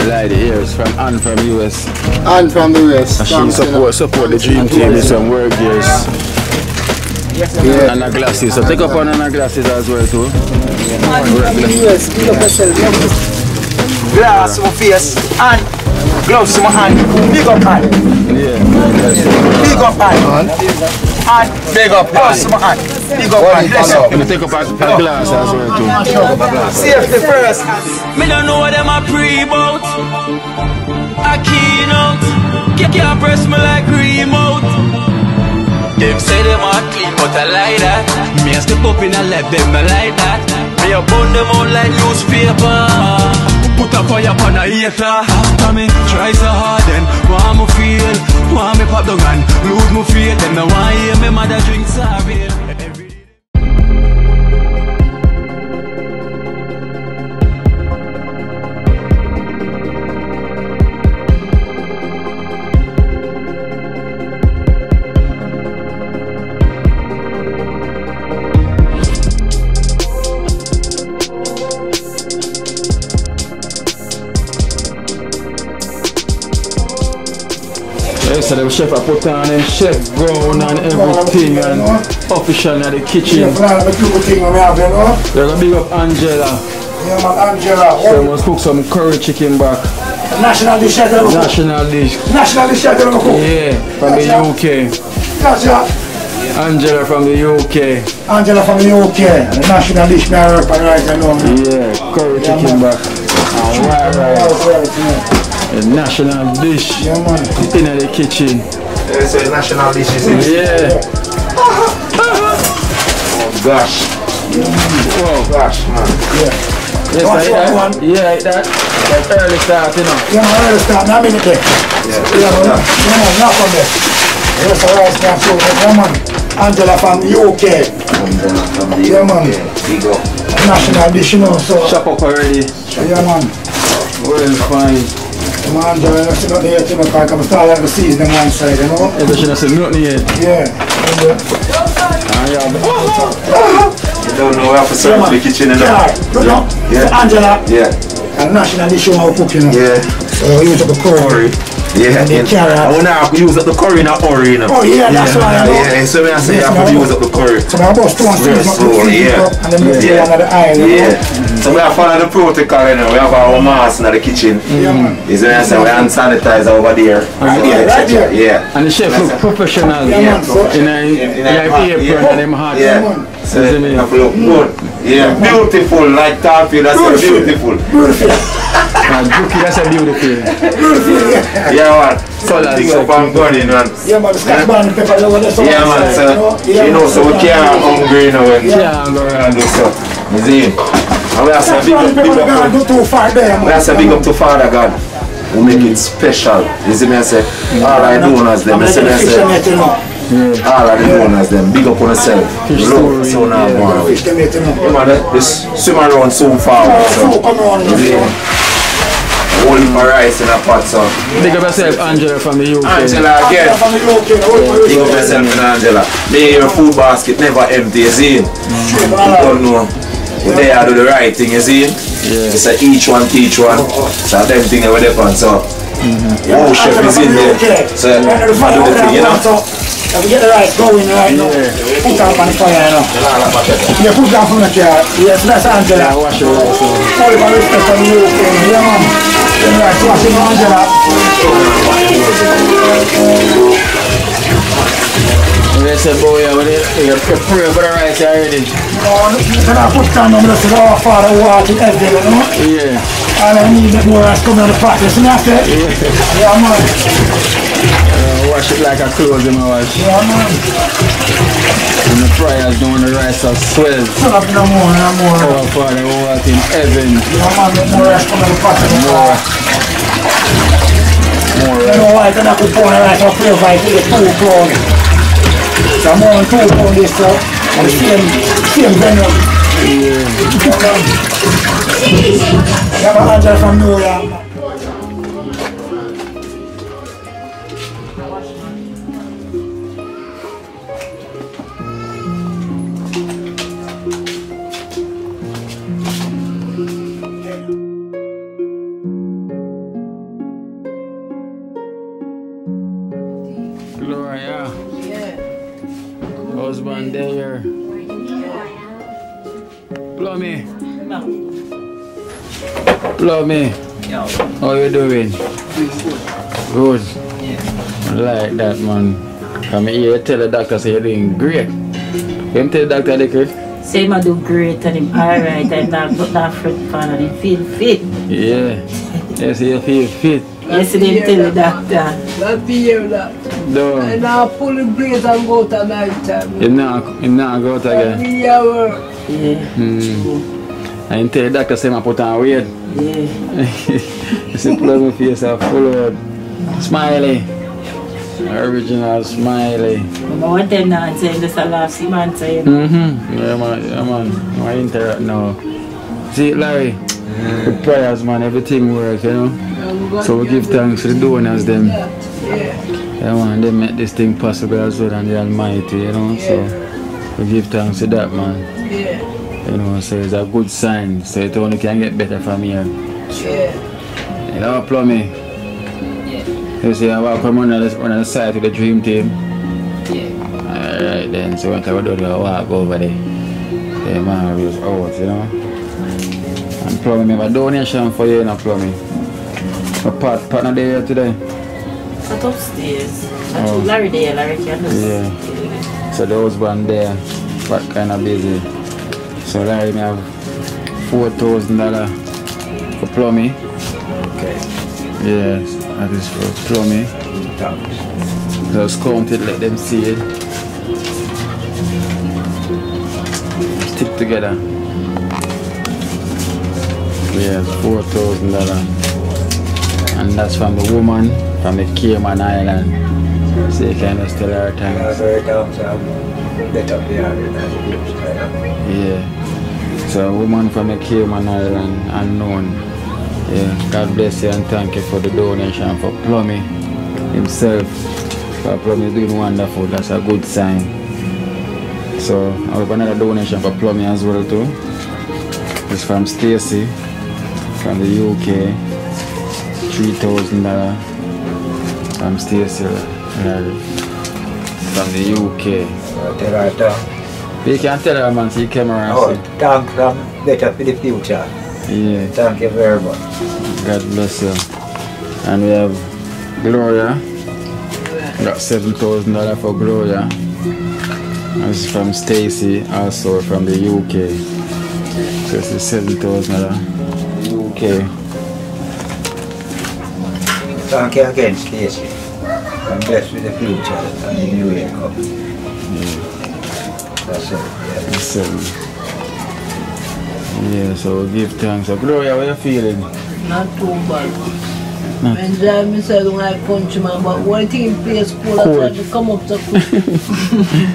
Like the ears from Anne from US. Anne from the US. She support the dream team with some work gears. Yeah. And the glasses. So take up on the glasses as well too. Yes, big up yourself. Glass on my face and gloves in my hand. Big up hand. Yeah. Big up hand. And big up gloves in my hand. Big up hand. Bless up. And take up a glass as well too. Safety first. Me don't know what them a pre about. A Kino. Can't press me like remote. Them say them a clean, but I like that. Me a step up in a left, them I like that. Me a burn them out like newspaper. Put a fire upon a hater. After me try so hard, then want me feel, want me pop down and lose me faith. Them no want hear me mother drink sorry. So the chef I put on them chef gown and everything and official in the kitchen. They're gonna big up Angela. Yeah, man, Angela. So we must cook some curry chicken back. National dish. National dish. National dish. Yeah, from the UK. Gotcha. Angela from the UK. Angela from the UK. The national dish me I work on right now. Yeah, curry chicken back. And white rice. The national dish. Yeah, man. In the kitchen. Yeah, so the national dish is in. Yeah. Oh gosh. Wow. Gosh, man. Yeah. Yes, like that. Yeah, like that. Like early start, you know. Yeah, man, early start. Now minute there. Yeah, man. Not from there. Yes, the rice can show. Yeah, man. Angela from the UK. Angela from the Yeah, man. Big up. National dish, you know, so. Chop up already. Yeah, man. Well, fine. Man, Angela, you see nothing yet, you know, because I'm starting to see them one side, you know. Yeah, she doesn't see nothing yet. Yeah. You don't know where to serve the kitchen, you know. Yeah. Angela. Yeah. And national dish, you know, cook, you know. Yeah. So we use up the curry. Yeah, and the carrot. I want to use up the curry, not curry, you know. Oh, yeah, that's why I know. Yeah, so when I say I have to use up the curry. So I bust two and three, and then we do another aisle, you know. So we have follow the protocol, you know. We have our mask in the kitchen. Yeah, man. Is when I say we hand sanitize over there. Right there. Yeah. And the chef look professional. Yeah, man. So, in a apron and them hot. Yeah. So you have to look good. Yeah. Beautiful, like Tarfield, that's beautiful. Beautiful. That's a beautiful. Yeah, man. So thing up and burning, man. Yeah, man. Scotch bonnet pepper over there. Yeah, man. So, you know, so we can't hungry, you know, when we do so. You see? And we have to big up to Father God. We make it special. You see me, I say, all I donors them. I say, all of the donors them. Big up on yourself. Love, so now, man. This swim around so far. So, whole heap of rice in a pot, so. Big up yourself, Angela from the UK. Angela again. Big up yourself, Angela. May your food basket never empty, you see? You don't know. But they do the right thing, you see? Yeah. It's a each one teach one. So them thing over there, so. Oh, chef is in there. So I do the thing, you know? If we get the rice going right now, put it up on the fire, you know. Yeah, put it down from the chair. Yes, that's Angela. Wash your rice. All the respect from you, yeah, man. The rice washing Angela. They said, boy, you pray for the rice already. No, when I put it down, I'm going to say, oh, Father, watch it every day, you know? Yeah. And I need that more rice coming on the pot, you see that? Yeah, man. Wash it like a clothes in my wash. Yeah, man. And the fryers doing the rice as swell. Fill up no more, no more. Oh, Father, who art in heaven. Yeah, man, get more rice coming on the pot. More rice. You know why I cannot put on the rice or flavor it to the 2 pound. So I'm on 2 pound this stuff. And the same venom. Yeah. Yeah, man, Angela from New York. man there. Plummy. Plummy. How you doing? Good. I like that, man. Come here, you tell the doctor say you're doing great. You tell the doctor, Dicky? Say I do great and I'm alright. I'm not fruit fan and I feel fit. Yeah. Yes, you feel fit. Yes, they tell the doctor. Not hear that. No. And I pull the blade and go to night time. You not go out again? Yeah. I tell the doctor say I put on weight. Yeah. You see Plummy face are full of smiley. Original smiley. I want them now and say this a last man saying. Yeah man. I interact now. See Larry, the prayers man, everything works, you know. So we give thanks to the donors them. Yeah man, they make this thing possible as well and the Almighty, you know. So we give thanks to that man. You know, so it's a good sign. So it only can get better from here. You know, Plummy. You see, I walk on the side to the dream team. Alright then, so when I go down there, I walk over there. Yeah, man, we was out, you know. And Plummy, I have a donation for you, you know, Plummy. My partner there today. Not upstairs. That's Larry there, Larry can just. Yeah. So the husband there, but kind of busy. So Larry, I have $4,000 for Plummy. Okay. Yes, that is for Plummy. Just count it, let them see it. Stick together. Yes, $4,000. And that's from the woman from the Cayman Island. So you can just tell her thanks. Yeah. So a woman from the Cayman Island, unknown. Yeah, God bless you and thank you for the donation for Plummy himself. For Plummy doing wonderful, that's a good sign. So I have another donation for Plummy as well too. It's from Stacy from the UK. $3,000 from Stacy from the UK. You can tell her man, see camera and see. Thank you, better for the future. Yeah. Thank you very much. God bless you. And we have Gloria. Got $7,000 for Gloria. And this is from Stacy, also from the UK. So this is $7,000 UK. Thank you again, Stacy. I'm blessed with the future and the new year coming. Yeah. That's it. Yeah. That's it. Yeah, so we give thanks. So Gloria, how are you feeling? Not too bad. When Jamie said when I punch man, but one thing in place cold, I tried to come up so quick.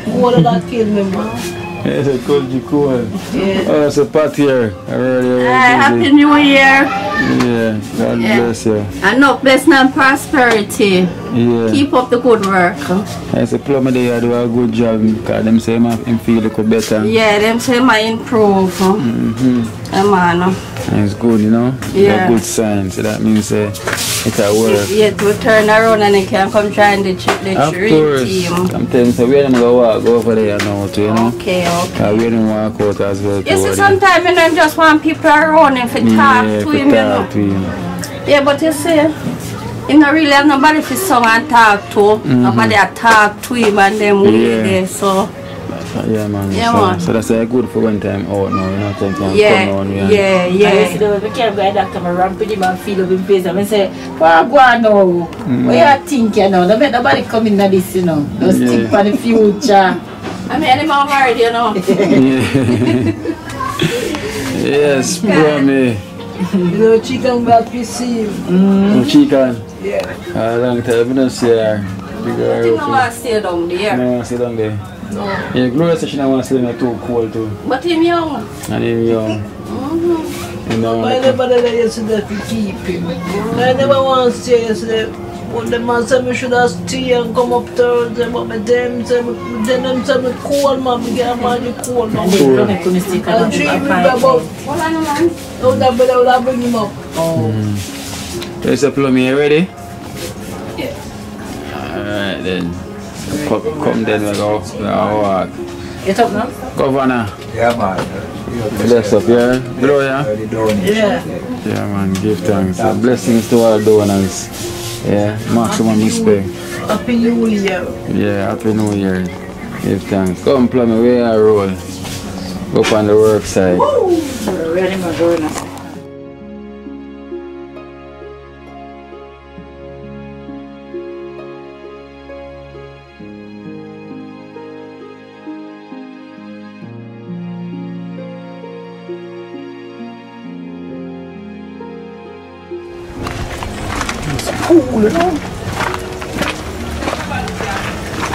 Cold that killed me, man. Yes, I called you cool. Yeah. Oh, it's a part here. Happy New Year. Yeah, God bless you. And no blessing and prosperity. Yeah. Keep up the good work. Yes, the plumber there do a good job because them say him feel like better. Yeah, them say I improve. Man. It's good, you know? Yeah. A good sign. So that means it can work. Yeah, to turn around and they can come try and the Of course. team. I'm telling you, so we're going to go walk over there now too, you know? Okay. We're going to walk out as well. You see, sometimes you know, just want people around and to talk to him, you know. Yeah, but you see, you don't really have nobody to song and talk to. Nobody to talk to him and them there, so. Yeah, man. Yeah, so that's good for one time out now, you know, time to yeah, come on. I used to do it, I can't go to the doctor, I ramp with him and feel up in face and I say, what I go on now? What you think, you know? Don't make nobody come in this, you know. Just think for the future. I mean, I'm married, you know. Yes, Plummy. You know, chicken back to see him. Chicken? Yeah. A long time, I don't see her. I think I want to stay down there. No, I want to stay down there. No. Yeah, Gloria said she don't want to stay in too cold too. But him young. And him young. You know, I never did yesterday to keep him. I never want to stay yesterday. But the man said I should have stay and come up Thursday. But my them said me cold, man. I get a man cold, man. And then come to stick I'll dream about Hold on, man. how that better would have bring him up. Is the Plummy ready? Yeah. Alright then. Come then we go walk. Get up now. Governor. Yeah, man. Bless up, yeah? Blow, yeah? Yeah. Yeah, man. Give thanks. Blessings to all donors. Yeah, maximum respect. Happy New Year. Yeah, Happy New Year. Give thanks. Come play me where I roll. Go up on the work side. Ready, my girl.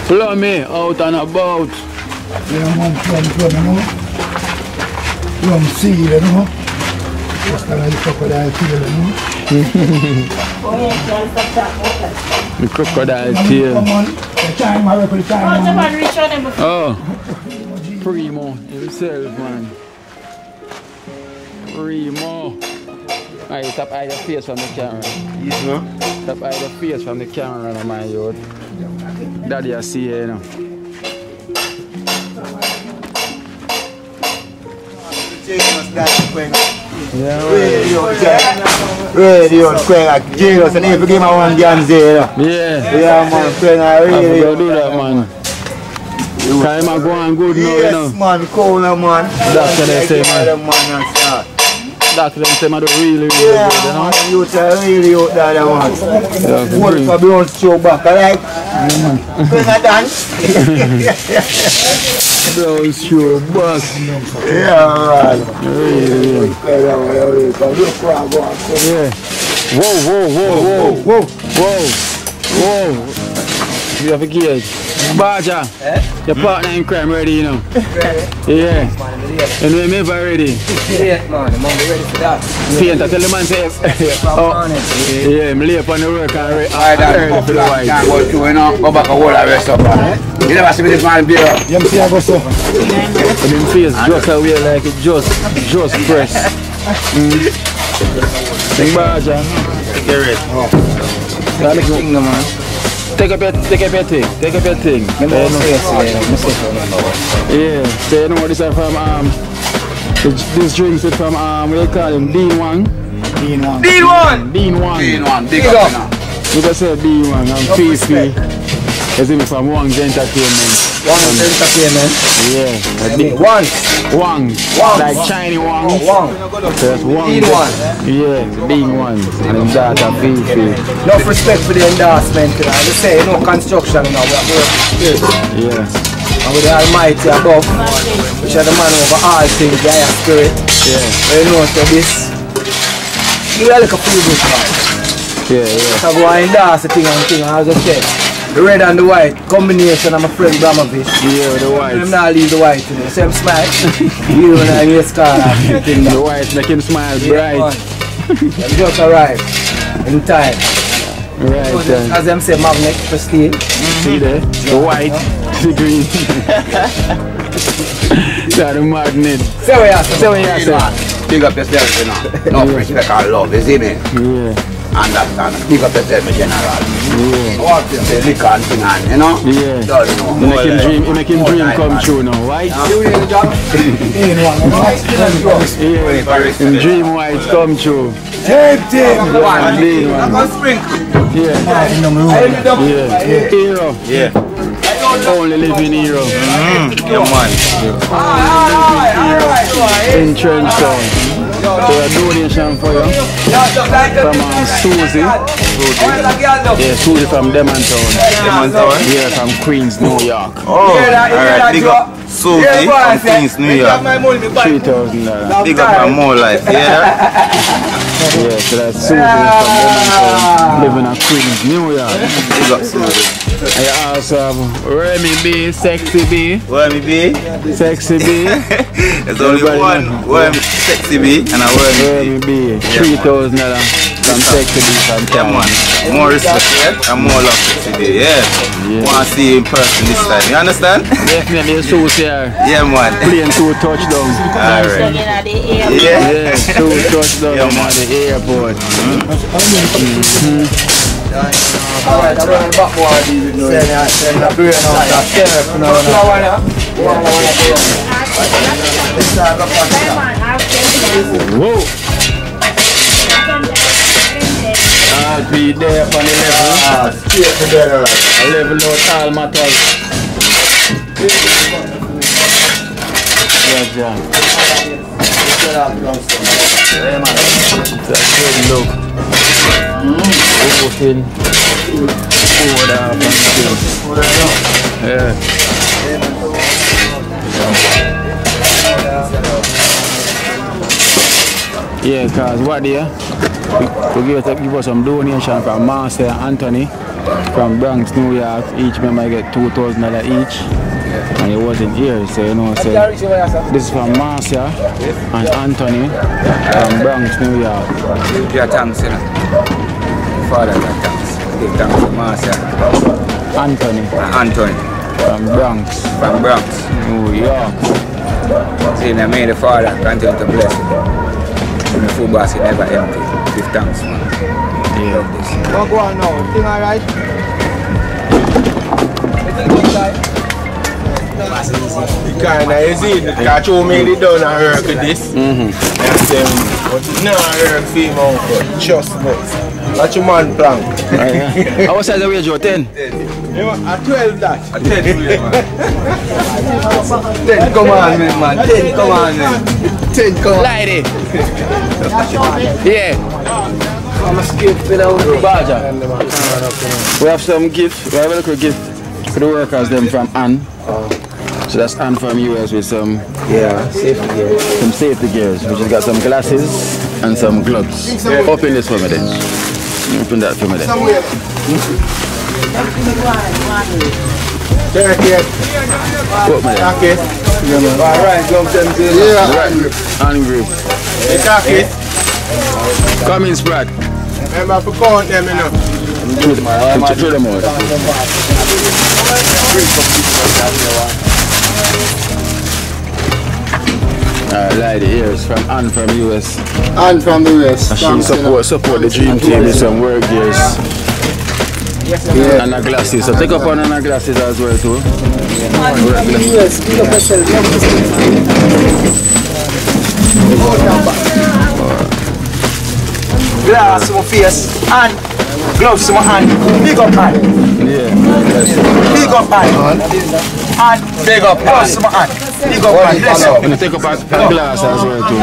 Follow me out and about. Yeah, man, plum, you know. Plum seal, you know. Just like the crocodile tail, you know. The crocodile tail. Come on, the time, I reckon the time, man. Oh, Primo himself, man. Primo. Alright, stop hiding your face from the camera. Yes, no? Stop hiding your face from the camera, no, my youth. Daddy, I see you, know. Yeah, Radio, like Jesus, and if you give me one dance there. Yeah, man, friend, I really do that, man. Time I go on good now, you know. Yes, man, cool now, man. Doctor, they say, man. Doctor, they say, man, do really good, you know. Man, you say really out there, man. What for be on show back, alright? Bring a dance. Brown show back. Yeah, right. Really. Yeah. Whoa. You have a gauge. Baja, your partner in crime ready, you know. Yeah. And we're never ready. Yeah, man, I'm ready for that. Painter, tell the man say, yeah, I'm late up on the work and ready for the white. Go back and hold the rest up, man. You never see me this man beer. You see I go so. And him face just away like it just press. Think Baja. Get ready. Man. Take up your thing. Yeah, so you know this is from this drinks is from what they call him, D1. Big up. You can say D1 and Fifi. It's even from Wang's Entertainment. Wang's Entertainment? Yeah. Wang. Like Chinese Wang. So that's Wang. D1. Yeah, D1. And his daughter Fifi. Enough respect for the endorsement. I just say, you know, construction, you know, we have work. Yeah. And with the Almighty above, which are the man over all things, the higher spirit. Yeah. You know, so this, you really like a feel good, man. Yeah. So go and endorse the thing and I just say, the red and the white combination of my friend Bramovich. Yeah, the white. I'm not leave the white today. So I'm smile. You and I need a scar. The white make him smile bright. I'm just arrived in time. Right. So just, as them say, magnet for steel. See there? The white, the green. That's the magnet. Say what you say. Big up yourself, you know. No respect and love, you see me? Yeah. Understand. Big up yourself, general. Yeah. What you say, liquor and thing on, you know? Yeah. Don't know. You make him dream come true now, white? In dream white come true. Yeah. Hero. Yeah. Only living hero. Yeah, man. In TrenchTown. So a donation for you from Susie. Yeah, Susie from Demontown. Yeah, from Queens, New York. Oh, alright, big up Susie from Queens, New York. $3,000. Big up and more life, yeah? Yeah, so that's Susie from Demontown, living in Queens, New York. Big up Susie. I also have Remy B, Sexy B. Remy B? Sexy B. There's only one Remy Sexy B and a Remy B. B. $3,000 from Sexy B from Town. Yeah, more respect and more love Sexy B, yeah. Want to see you in person this time, you understand? Definitely Susie here. Yeah, man. Playing 2 touchdowns. Alright. Yeah, 2 touchdowns at the airport. Alright, I'm running back more of these. Send the brain out of the sheriff. Whoa! I'll be there upon the level. Straight together. I level out all matters. Yeah, John. It's a good look. Open. Forward up and still. Yeah. Yeah, cause what there? We give us some donation from Master Anthony from Bronx, New York. Each member get $2,000 each. And he wasn't here, so you know, so this is from Marcia and Anthony from Bronx, New York. Give your thanks, you know. Father, your thanks. Give thanks to Marcia. Anthony. Anthony. From Bronx. From Bronx. New York. See, I may the Father continue to bless you. And the food basket never empty. Give thanks, man. Yeah. Love this. What go on now? Thing alright? It kinda easy. Because you made it done and work with this. And then, but it's not work for him out, but just boys. That's your man plan. How much size the wage you 10? You know, at 12 that. At 10 commandment, man. 10 commandment. 10 come. Lady. Yeah. I'm a skip without Baja. We have some gifts. We have a little gift for the workers them from Ann. So that's Ann from US with some safety gear. some safety gears. We just got some glasses and some gloves. Open this for me then. Open that for me then. Take it. Open me then. Okay. Alright, gloves them too. Yeah. Hand grip. Okay. Come in, Sprat. Remember to count them, you know. Throw them out. Lady here is from Ann from US. And from the US. And she support the dream team with some work gears. And her glasses. So take up on her glasses as well too. Glass to my face and gloves to my hand. Big up hand. Yeah. Big up hand. And big up gloves to my hand. Big up hand. Bless you. And take up her glass as well too.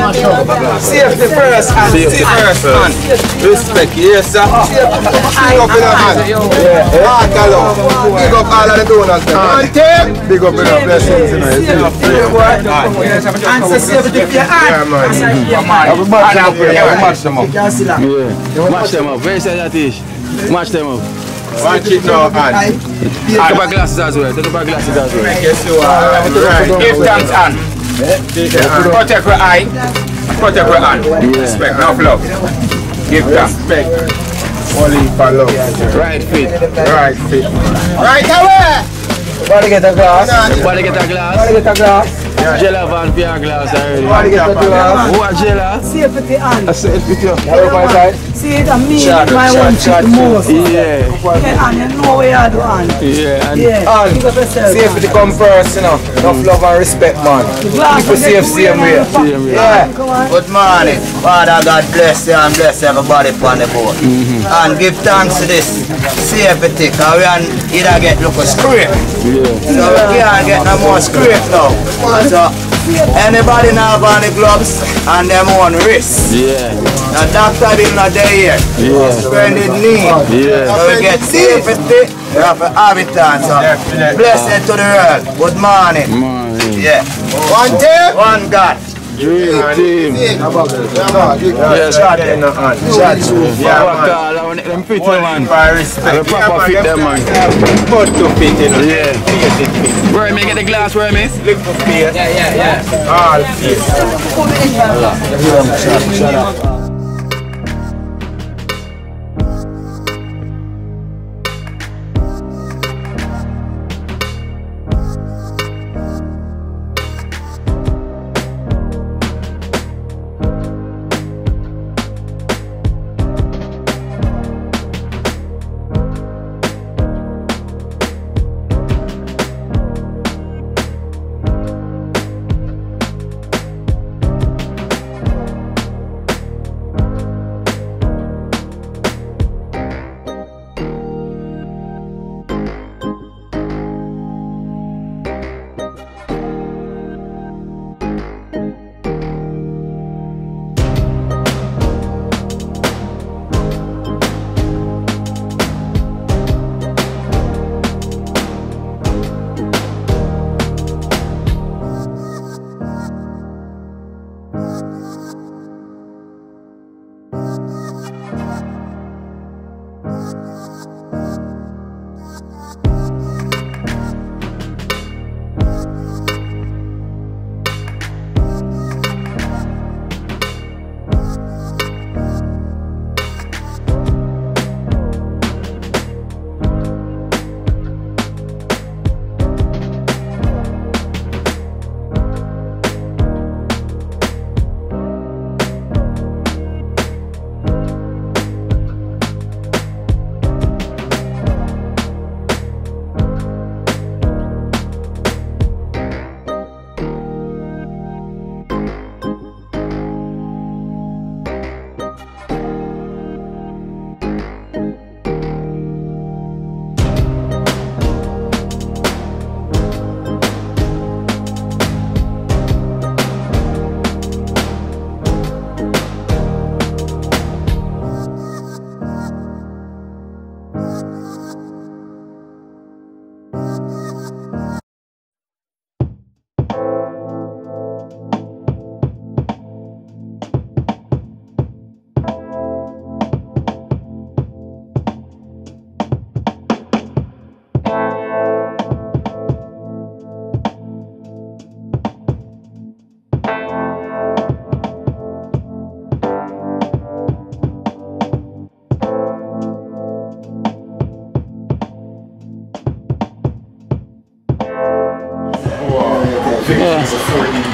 Safety first hand. Safety first hand. Respect, yes, sir. Big up in the hand. Heart alone. Big up all of the donors. And take. Big up in the blessings, you know. And say safety for your hand. Yeah, man. Match them up. Yeah. Match them up. Where is that ish? Match them up. Watch it now, hand. Take up her glasses as well. Take up her glasses as well. Yes, you are. Right. Give thanks, Ann. Protect your eye. Protect your hand. Respect, no love. Give thanks. Respect. Only for love. Right feet. Right feet. Right away! Body get a glass. Body get a glass. Body get a glass. Jella van Pia glass already. Body get a glass. Who are Jella? Safety and I said it with you. see it and me my one trick the most. Yeah. And you know where you do and Yeah. And And safety come first, you know. Enough love and respect, man. People safe same way. Yeah. Good morning. Father God bless you and bless everybody on the boat. And give thanks to this safety because we either get look a scrape. So we can't get no more scrape now. So anybody now on the gloves and them on wrist. yeah. The doctor did not there yet. Splendid knee. Yeah. So we get safety. We have to have it on. So blessed to the world. Good morning. Man. Yeah. One team. One God. Dream team. Yes. Shot in the hand. Shot through. Them fit man. For respect. The proper fit them man. Put to fit in. Yeah. Where me get the glass, where me? Look for face. Yeah. All face.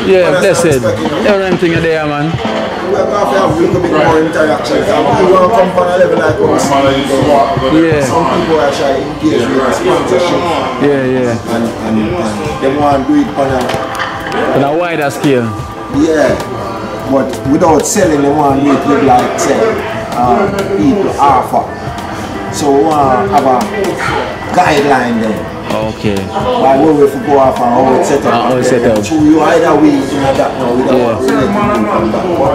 Yeah, blessed. Everything is there, man. We have to have a little bit more interaction. People want to come from a level like us. Yeah. Some people are trying to engage with sponsorship. Yeah. And they want to do it on a wider scale. Yeah. But without selling, they want to do it with like say, people offer. So we want to have a guideline there. Okay. Why we will go off and how it's set up. So you either way in that now without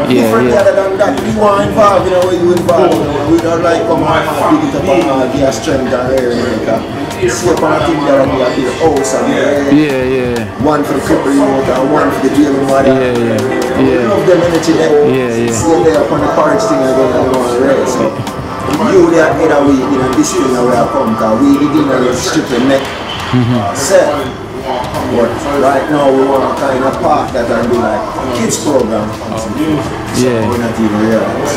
different other than that. We want to involve in the way you involve. We don't like come on and big it up and give a strength and area. See up on a thing that will be a house and one for the cripple youth and one for the daily mother. We love them energy there. See there up on the porridge thing again and go and raise. So you there either way in this thing where I come because we begin to strip the neck. Set. But right now we want to kind of part that and do like kids program. We're not even realize.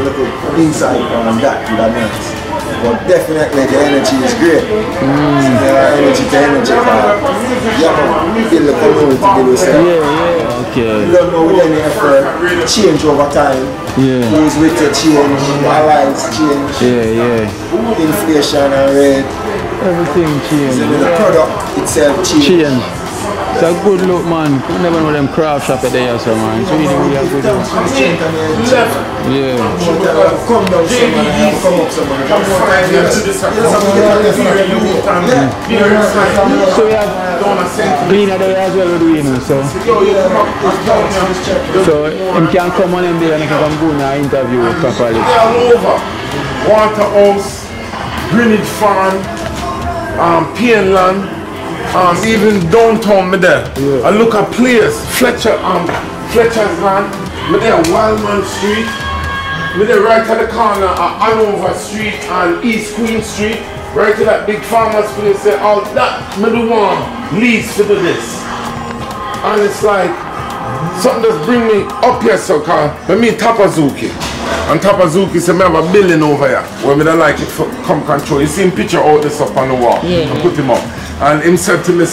Look inside on that to the nice. But definitely the energy is great. Energy to energy. Build the community, build yourself. You don't know with any effort change over time. Who's with the change, our lives change. Inflation and rate. Everything changed. The product itself changed. It's a good look, man. You never know them craft shop at there, so man. It's really a good look. Come down someone and come up someone. So we have cleaner there as well with you, so him can come on in there and he can come go and interview properly. All over. Waterhouse, Greenwich Farm, Pienland, even downtown me there. I look at players, Fletcher's land, me there Wildman Street, me there right at the corner of Hanover Street and East Queen Street, right to that big farmer's place there, all that me do want leads to do this. And it's like something just bring me up here so cause me Tapazuki. And Tapazuki said, I have a building over here where I don't like it for come control. You see him picture all this up on the wall. I put him up. And him said to me,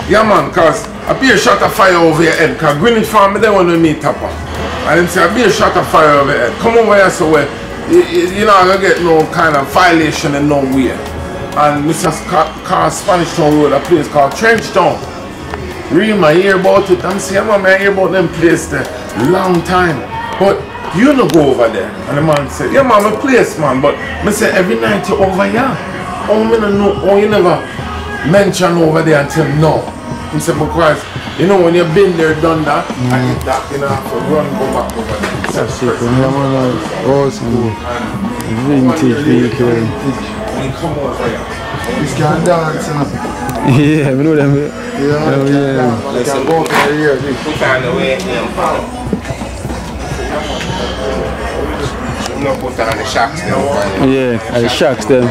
yeah man, cause I be a shot of fire over your head. Cause Greenwich Farm, I don't want to meet Tapa. And him said, I be a shot of fire over your head. Come over here so where you're not going to get no kind of violation in no way. And Mr. Spanish Town Road, a place called TrenchTown. Really, I hear about it. I'm saying, man, I hear about them place there long time. But you no go over there. And the man said, yeah man, my place man. But I said, every night you're over here. Oh, I don't know, oh, you never mention over there until now. He said, because, you know, when you've been there, done that, I get that, you know, have to run, go back over there. That's it, when you're one of old school, vintage vehicle. When you come over here. This can dance, you know. Yeah, we know them. They can go over here. We find a way in follow. I'm not put on the shocks them. Yeah, the shocks them.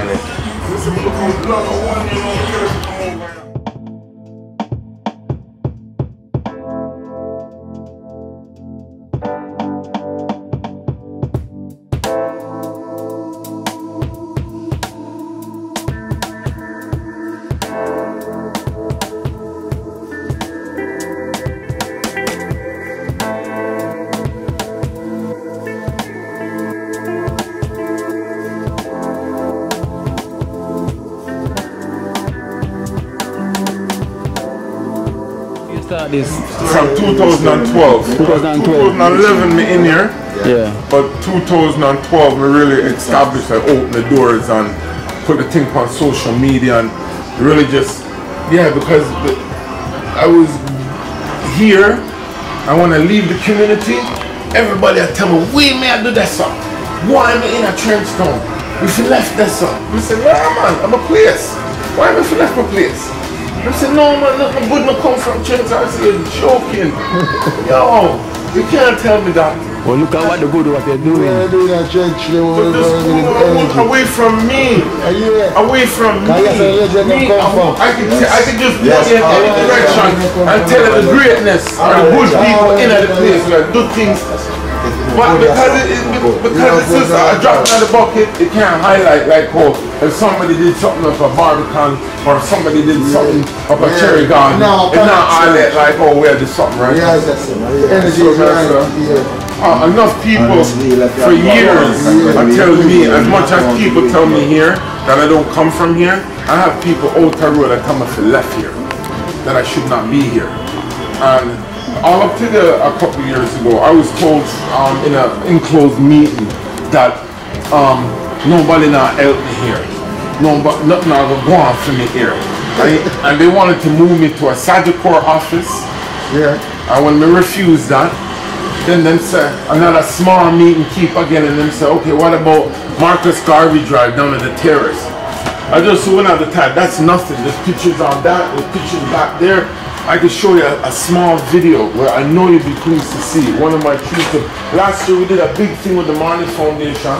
This from 2012. 2011 me in here. Yeah. But 2012 we really established, I opened the doors and put the thing on social media and really just, because I was here, I want to leave the community. Everybody tell me, we may I do that song. Why am I in a TrenchTown? If you left that song. I said, nah man, I'm a place. Why am I left my place? I said, no man, nothing good no come from TrenchTown. I said, you're joking. Yo, you can't tell me that. Well, look at what the good what they're doing. They're doing a church, they want to go away from me. Away from me. I can just put in any direction and tell her the greatness of the good people in the place. Like, do things But because it's just a drop in the bucket, it can't highlight like if somebody did something up a Barbican or somebody did something up a Cherry Garden, it's not highlight like we did something, right? Yeah, that's it. Energy is right. Enough people for years tell me, as much as people tell me here that I don't come from here, I have people out the road that come if left here, that I should not be here. And all up to a couple years ago, I was told in an enclosed meeting that nobody not help me here. Nothing not go on for me here. Right? And they wanted to move me to a Sagicor office. Yeah. And when we refused that, then them say another small meeting keep again, and them say, okay, what about Marcus Garvey Drive down at the terrace? I just went at the time, that's nothing. There's pictures on that, there's pictures back there. I could show you a small video where I know you'd be pleased to see. One of my trees. Last year we did a big thing with the Marley Foundation.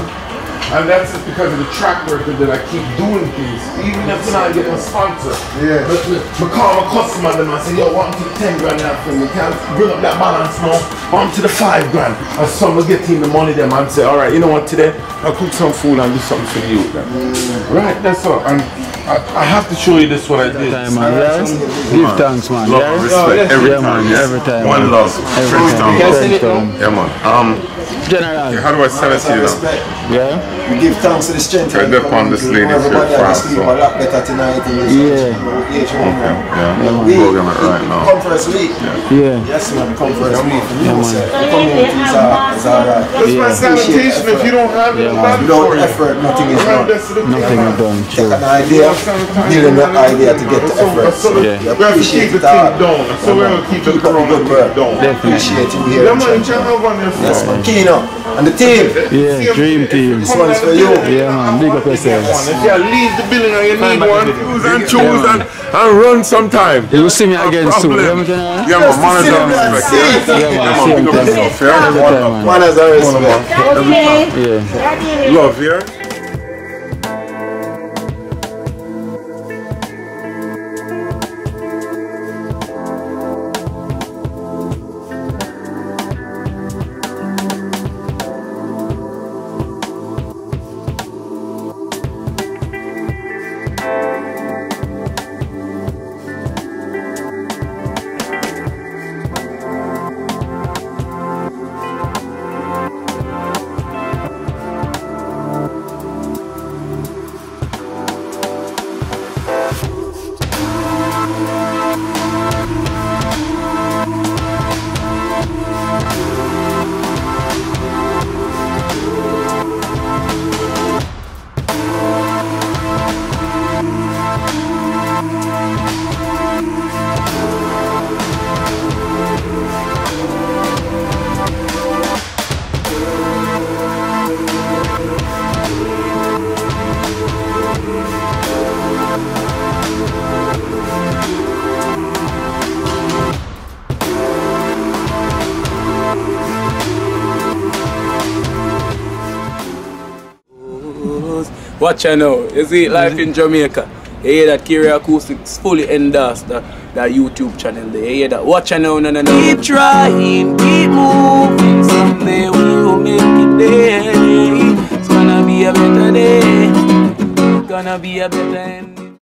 And that's just because of the track record that I keep doing things. Even if I'm not getting a sponsor. Yeah. But I call my customer them and say, yo, welcome to the 10 grand now for me. Can't bring up that balance now. On to the 5 grand. And some will get in the money them and say, alright, you know what, today I'll cook some food and do something for you. Right, that's all. And I have to show you this what I did. Give thanks, man. Love, respect, every time. Every time. One love. TrenchTown. Yeah, man. General. How do I sell it to you now? Yeah. We give thanks to the strength. I dip on this lady here fast, so. A lot better tonight. Yeah. Yeah, we program it right now. Come first week. Yeah. Yes, man. Come first week. That's my sanitation. If you don't have it, without effort, nothing is done. Nothing is done. Take an idea, building the idea to get the effort. Yeah. We have to keep the thing down. So we're going to keep the corona down. Appreciate you here. Yes, man. Kino and the team. Yeah, dream team. This one's for you. Yeah, man. Big up yourself. If you leave the building and you need one, use and choose and run sometime. You will see me again soon. Yeah, man. Same time. One has a respect. Yeah. Love, yeah? Watch out now, you see life in Jamaica. You hear that Kiri Acoustics fully endorsed that YouTube channel there. You hear that? Watch out now, no. Keep trying, keep moving. Someday we will make it there. It's gonna be a better day. It's gonna be a better end.